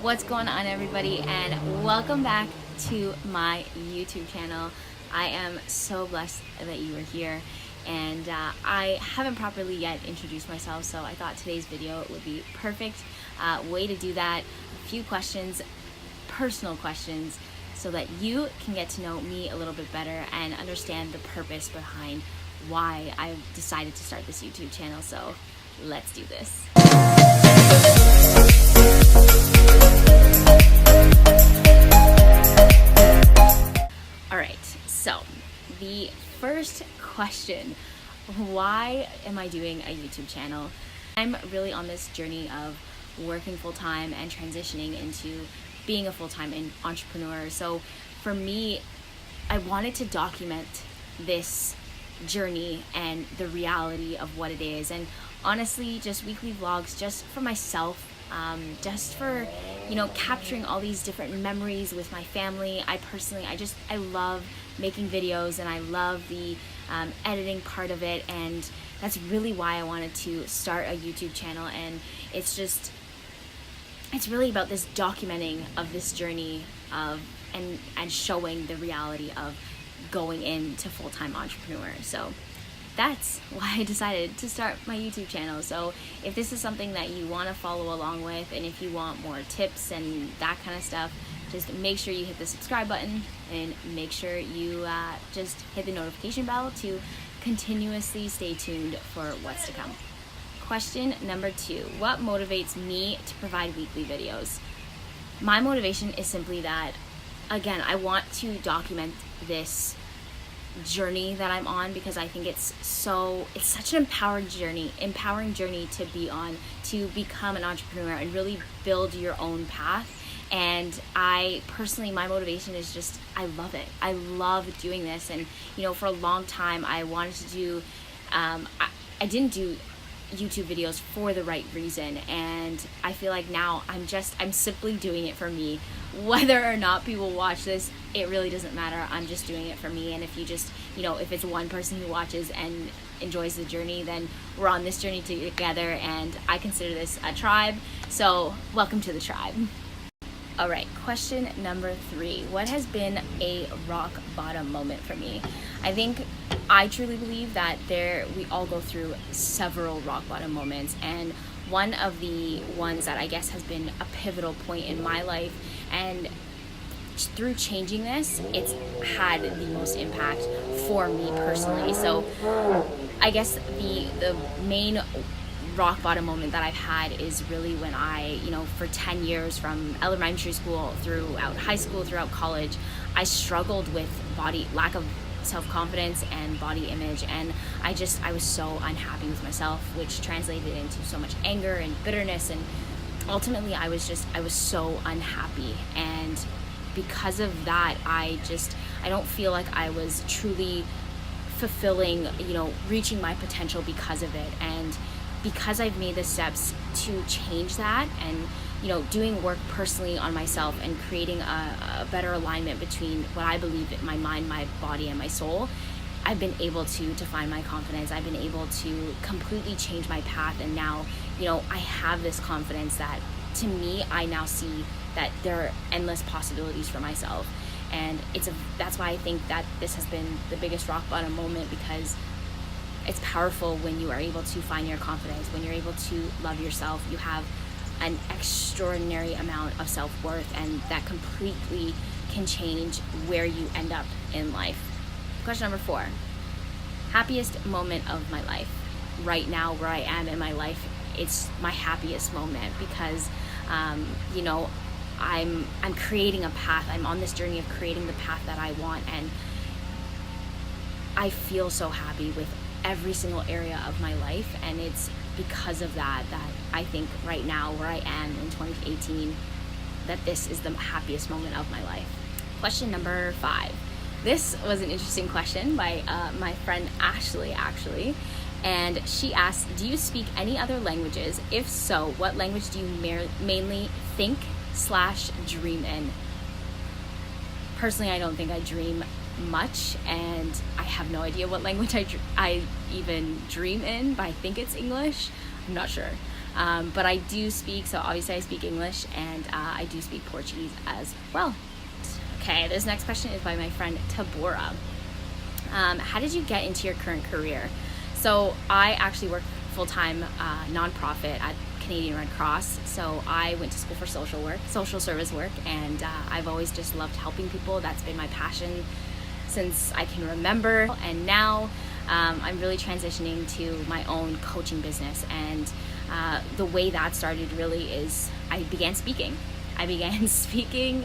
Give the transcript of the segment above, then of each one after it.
What's going on, everybody, and welcome back to my YouTube channel. I am so blessed that you are here, and I haven't properly yet introduced myself, so I thought today's video would be perfect way to do that. A few questions, personal questions, so that you can get to know me a little bit better and understand the purpose behind why I've decided to start this YouTube channel. So let's do this. Alright, so the first question, why am I doing a YouTube channel? I'm really on this journey of working full-time and transitioning into being a full-time entrepreneur. So for me, I wanted to document this journey and the reality of what it is, and honestly just weekly vlogs just for myself, just for, you know, capturing all these different memories with my family. I love making videos, and I love the editing part of it, and that's really why I wanted to start a YouTube channel. And it's really about this documenting of this journey of and showing the reality of going into full-time entrepreneur. So that's why I decided to start my YouTube channel. So if this is something that you want to follow along with, and if you want more tips and that kind of stuff, just make sure you hit the subscribe button, and make sure you just hit the notification bell to continuously stay tuned for what's to come. Question number 2, what motivates me to provide weekly videos? My motivation is simply that, again, I want to document this journey that I'm on, because I think it's such an empowering journey to be on, to become an entrepreneur and really build your own path. And I personally, my motivation is just, I love it. I love doing this. And you know, for a long time I wanted to do I didn't do YouTube videos for the right reason, and I feel like now I'm simply doing it for me. Whether or not people watch this, it really doesn't matter. I'm just doing it for me. And if you just, you know, if it's one person who watches and enjoys the journey, then we're on this journey together, and I consider this a tribe. So welcome to the tribe. All right, question number 3. What has been a rock bottom moment for me? I truly believe that we all go through several rock bottom moments, and one of the ones that I guess has been a pivotal point in my life, and through changing this, it's had the most impact for me personally. So I guess the main rock bottom moment that I've had is really when I, you know, for 10 years, from elementary school throughout high school, throughout college, I struggled with lack of self-confidence and body image, and I was so unhappy with myself, which translated into so much anger and bitterness, and ultimately I was so unhappy. And because of that, I don't feel like I was truly fulfilling, you know, reaching my potential because of it. And because I've made the steps to change that, and you know, doing work personally on myself and creating a better alignment between what I believe in my mind, my body, and my soul, I've been able to find my confidence. I've been able to completely change my path, and now, you know, I have this confidence that, to me, I now see that there are endless possibilities for myself. And that's why I think that this has been the biggest rock bottom moment, because it's powerful when you are able to find your confidence, when you're able to love yourself. You have an extraordinary amount of self-worth, and that completely can change where you end up in life. Question number 4, happiest moment of my life. Right now, where I am in my life, it's my happiest moment, because you know, I'm creating a path. I'm on this journey of creating the path that I want, and I feel so happy with every single area of my life. And it's because of that I think right now, where I am in 2018, that this is the happiest moment of my life. Question number 5. This was an interesting question by my friend Ashley, actually. And she asked, do you speak any other languages? If so, what language do you mainly think/dream in? Personally, I don't think I dream much, and I have no idea what language I even dream in, but I think it's English. I'm not sure. But I do speak, so obviously I speak English, and I do speak Portuguese as well. Okay, this next question is by my friend Tabora. How did you get into your current career? So I actually work full-time nonprofit at Canadian Red Cross. So I went to school for social service work, and I've always just loved helping people. That's been my passion since I can remember. And now I'm really transitioning to my own coaching business. And the way that started really is I began speaking.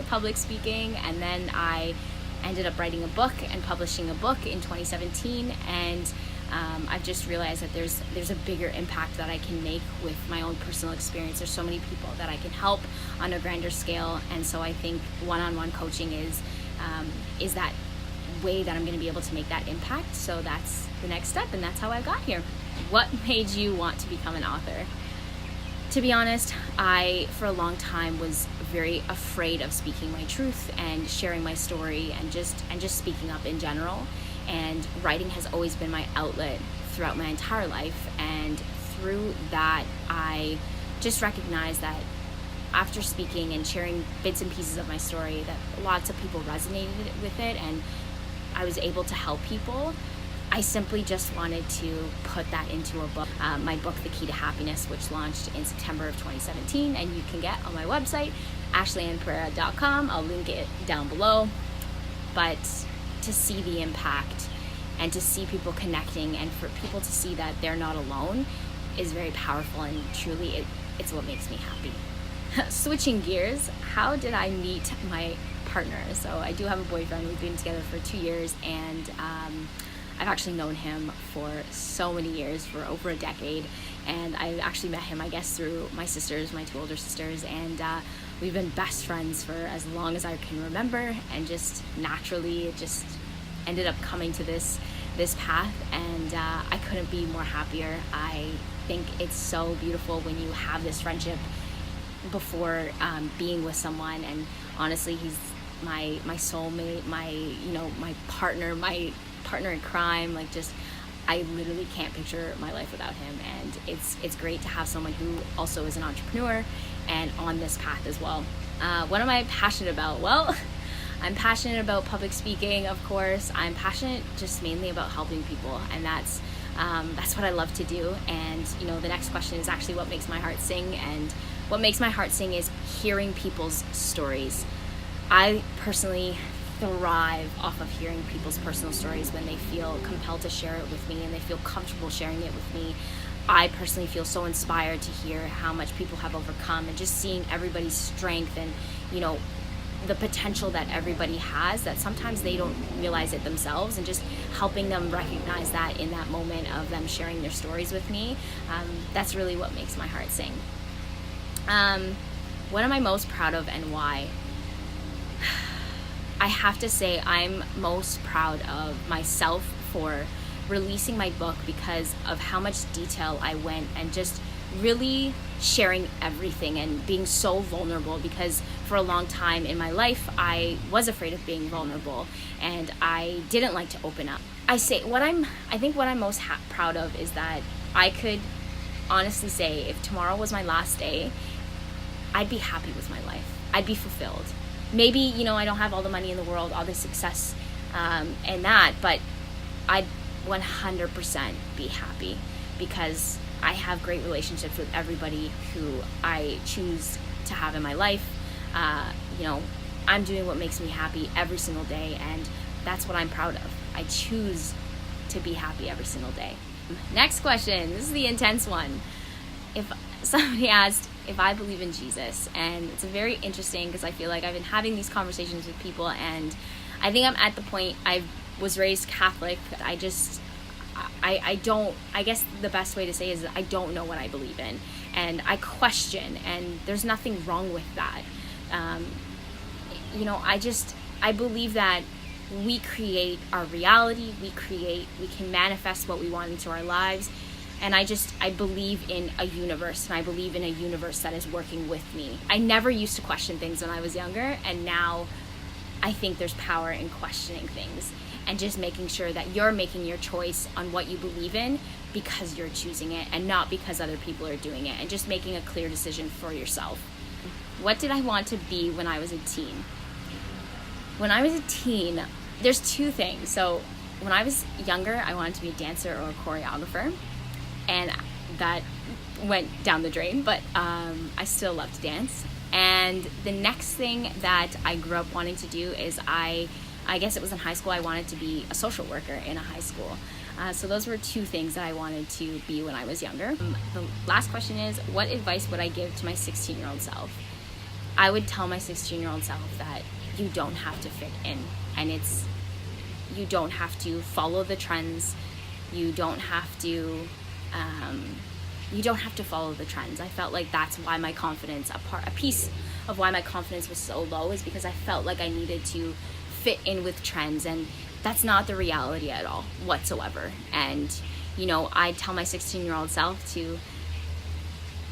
Public speaking, and then I ended up writing a book and publishing a book in 2017. And I've just realized that there's a bigger impact that I can make with my own personal experience. There's so many people that I can help on a grander scale, and so I think one-on-one coaching is that way that I'm going to be able to make that impact. So that's the next step, and that's how I got here. What made you want to become an author? To be honest, I for a long time was very afraid of speaking my truth and sharing my story and just speaking up in general. And writing has always been my outlet throughout my entire life. And through that, I just recognized that after speaking and sharing bits and pieces of my story, that lots of people resonated with it, and I was able to help people. I simply just wanted to put that into a book. My book, The Key to Happiness, which launched in September of 2017, and you can get on my website, ashleyanpereira.com. I'll link it down below. But to see the impact and to see people connecting and for people to see that they're not alone is very powerful, and truly it's what makes me happy. Switching gears, how did I meet my partner? So I do have a boyfriend. We've been together for 2 years, and I've actually known him for so many years, for over a decade, and I actually met him, I guess, through my sisters, my 2 older sisters, and we've been best friends for as long as I can remember, and just naturally it just ended up coming to this path, and I couldn't be more happier. I think it's so beautiful when you have this friendship before being with someone, and honestly, he's my soulmate, my partner in crime. Like, just I literally can't picture my life without him, and it's great to have someone who also is an entrepreneur and on this path as well. What am I passionate about? Well, I'm passionate about public speaking, of course. I'm passionate just mainly about helping people, and that's what I love to do. And the next question is actually what makes my heart sing, and what makes my heart sing is hearing people's stories. I personally thrive off of hearing people's personal stories when they feel compelled to share it with me and they feel comfortable sharing it with me. I personally feel so inspired to hear how much people have overcome, and just seeing everybody's strength and the potential that everybody has, that sometimes they don't realize it themselves, and just helping them recognize that in that moment of them sharing their stories with me. That's really what makes my heart sing. What am I most proud of and why? I have to say I'm most proud of myself for releasing my book because of how much detail I went, and just really sharing everything and being so vulnerable, because for a long time in my life I was afraid of being vulnerable and I didn't like to open up. I think what I'm most proud of is that I could honestly say if tomorrow was my last day, I'd be happy with my life. I'd be fulfilled. Maybe, I don't have all the money in the world, all the success and that, but I'd 100% be happy because I have great relationships with everybody who I choose to have in my life. I'm doing what makes me happy every single day, and that's what I'm proud of. I choose to be happy every single day. Next question. This is the intense one. If somebody asked if I believe in Jesus, and it's very interesting because I feel like I've been having these conversations with people, and I think I'm at the point, I was raised Catholic. I guess the best way to say is I don't know what I believe in, and I question, and there's nothing wrong with that. I believe that we create our reality, we can manifest what we want into our lives, and I believe in a universe, and I believe in a universe that is working with me. I never used to question things when I was younger, and now I think there's power in questioning things. and just making sure that you're making your choice on what you believe in because you're choosing it and not because other people are doing it, and just making a clear decision for yourself. What did I want to be when I was a teen? When I was a teen, there's two things. So when I was younger, I wanted to be a dancer or a choreographer, and that went down the drain, but I still love to dance. And the next thing that I grew up wanting to do is I guess it was in high school, I wanted to be a social worker in a high school. So those were two things that I wanted to be when I was younger. The last question is, what advice would I give to my 16-year-old self? I would tell my 16-year-old self that you don't have to fit in, and you don't have to follow the trends. You don't have to follow the trends. I felt like that's why my confidence, a piece of why my confidence was so low, is because I felt like I needed to fit in with trends, and that's not the reality at all whatsoever. And I tell my 16-year-old self to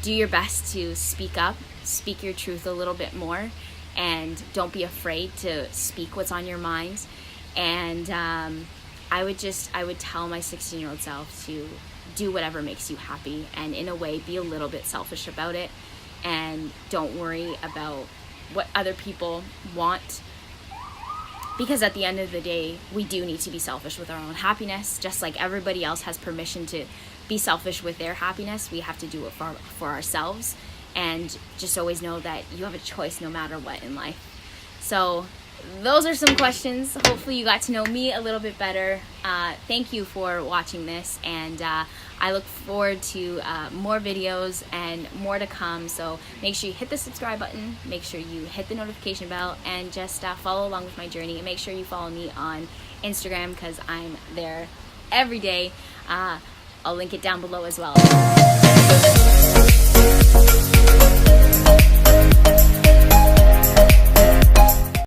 do your best to speak up, speak your truth a little bit more, and don't be afraid to speak what's on your mind. And I would tell my 16-year-old self to do whatever makes you happy, and in a way be a little bit selfish about it, and don't worry about what other people want, because at the end of the day, we do need to be selfish with our own happiness. Just like everybody else has permission to be selfish with their happiness, we have to do it for ourselves, and just always know that you have a choice no matter what in life. So those are some questions. Hopefully you got to know me a little bit better. Thank you for watching this, and I look forward to more videos and more to come. So make sure you hit the subscribe button, make sure you hit the notification bell, and just follow along with my journey. And make sure you follow me on Instagram, because I'm there every day. I'll link it down below as well.